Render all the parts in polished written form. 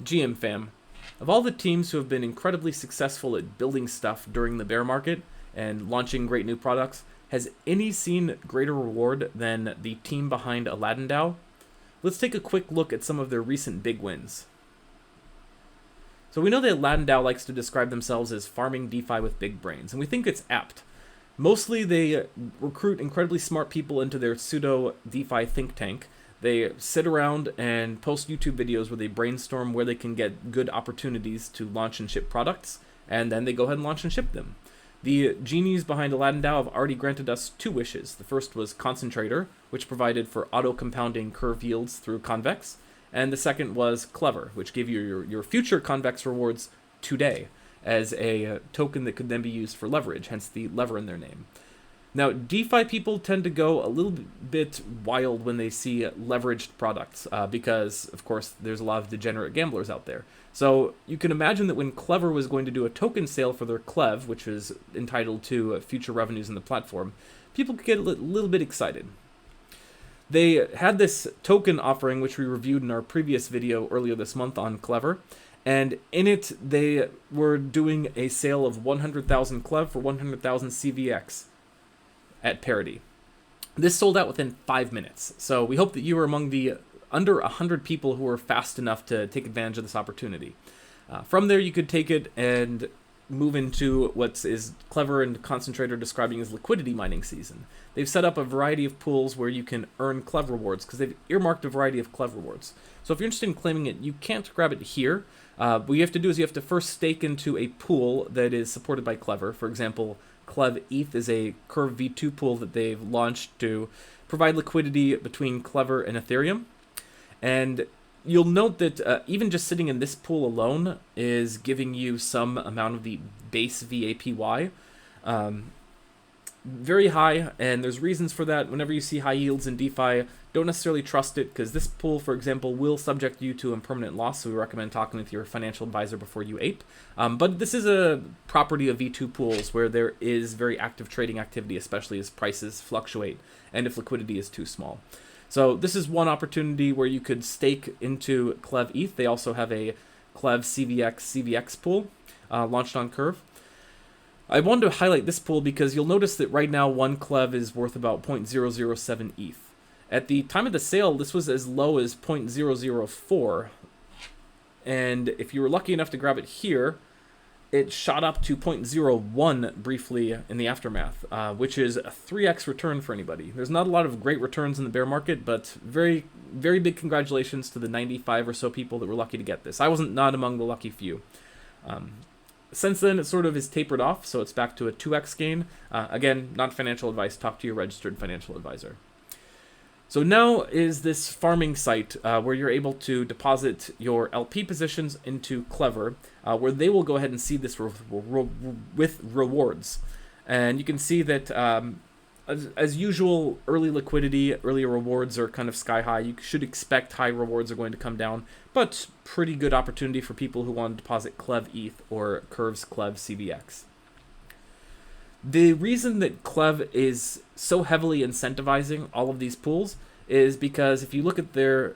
GM fam, of all the teams who have been incredibly successful at building stuff during the bear market and launching great new products, has any seen greater reward than the team behind Aladdin DAO? Let's take a quick look at some of their recent big wins. So we know that Aladdin DAO likes to describe themselves as farming DeFi with big brains, and we think it's apt. Mostly they recruit incredibly smart people into their pseudo DeFi think tank. They sit around and post YouTube videos where they brainstorm where they can get good opportunities to launch and ship products, and then they go ahead and launch and ship them. The genies behind Aladdin DAO have already granted us 2 wishes. The first was Concentrator, which provided for auto-compounding curve yields through convex, and the second was CLEV, which gave you your future convex rewards today as a token that could then be used for leverage, hence the lever in their name. Now, DeFi people tend to go a little bit wild when they see leveraged products because, of course, there's a lot of degenerate gamblers out there. So you can imagine that when CLEV was going to do a token sale for their CLEV, which is entitled to future revenues in the platform, people could get a little bit excited. They had this token offering, which we reviewed in our previous video earlier this month on CLEV, and in it they were doing a sale of 100,000 CLEV for 100,000 CVX. At parity. This sold out within 5 minutes, so we hope that you are among the under 100 people who are fast enough to take advantage of this opportunity. From there, you could take it and move into what is CLEV and Concentrator describing as liquidity mining season. They've set up a variety of pools where you can earn CLEV rewards because they've earmarked a variety of CLEV rewards. So if you're interested in claiming it, you can't grab it here. What you have to do is you have to first stake into a pool that is supported by CLEV. For example, clevETH is a crv.v2 pool that they've launched to provide liquidity between CLEV and Ethereum. And you'll note that even just sitting in this pool alone is giving you some amount of the base VAPY. Very high, and there's reasons for that. Whenever you see high yields in DeFi, don't necessarily trust it, because this pool, for example, will subject you to impermanent loss, so we recommend talking with your financial advisor before you ape. But this is a property of V2 pools where there is very active trading activity, especially as prices fluctuate and if liquidity is too small. So this is one opportunity where you could stake into clevETH. They also have a clevCVX pool launched on Curve. I wanted to highlight this pool because you'll notice that right now one CLEV is worth about 0.007 ETH. At the time of the sale, this was as low as 0.004, and if you were lucky enough to grab it here, it shot up to 0.01 briefly in the aftermath, which is a 3x return for anybody. There's not a lot of great returns in the bear market, but very, very big congratulations to the 95 or so people that were lucky to get this. I wasn't not among the lucky few. Since then, it sort of is tapered off, so it's back to a 2x gain. Again, not financial advice. Talk to your registered financial advisor. So now is this farming site where you're able to deposit your LP positions into CLEV, where they will go ahead and seed this with rewards. And you can see that, as usual, early liquidity, early rewards are kind of sky high. You should expect high rewards are going to come down, but pretty good opportunity for people who want to deposit clevETH or Curve's clevCVX. The reason that CLEV is so heavily incentivizing all of these pools is because if you look at their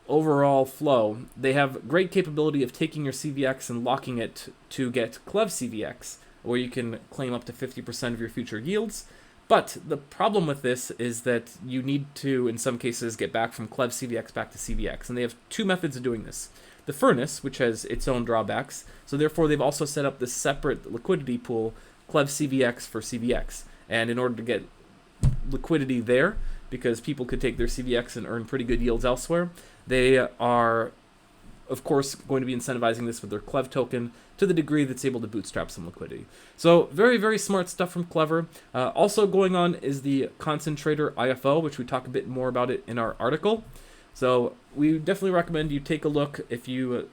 overall flow, they have great capability of taking your CVX and locking it to get clevCVX, where you can claim up to 50% of your future yields. But the problem with this is that you need to, in some cases, get back from clevCVX back to CVX, and they have 2 methods of doing this. The furnace, which has its own drawbacks, so therefore they've also set up this separate liquidity pool, clevCVX for CVX. And in order to get liquidity there, because people could take their CVX and earn pretty good yields elsewhere, they are, of course, going to be incentivizing this with their CLEV token to the degree that's able to bootstrap some liquidity. So very, very smart stuff from CLEV. Also going on is the Concentrator IFO, which we talk a bit more about it in our article. So we definitely recommend you take a look. If you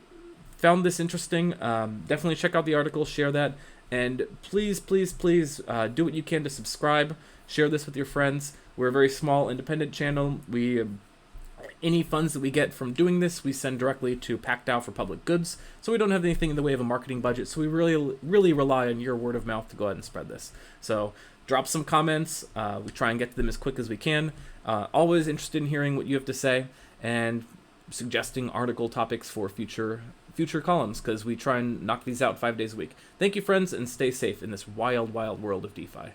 found this interesting, definitely check out the article, share that, and please, please, please do what you can to subscribe, share this with your friends. We're a very small independent channel. Any funds that we get from doing this, we send directly to PacDAO for public goods, so we don't have anything in the way of a marketing budget, so we really rely on your word of mouth to go ahead and spread this. So drop some comments. We try and get to them as quick as we can. Always interested in hearing what you have to say, and suggesting article topics for future columns, because we try and knock these out 5 days a week. Thank you, friends, and stay safe in this wild, wild world of DeFi.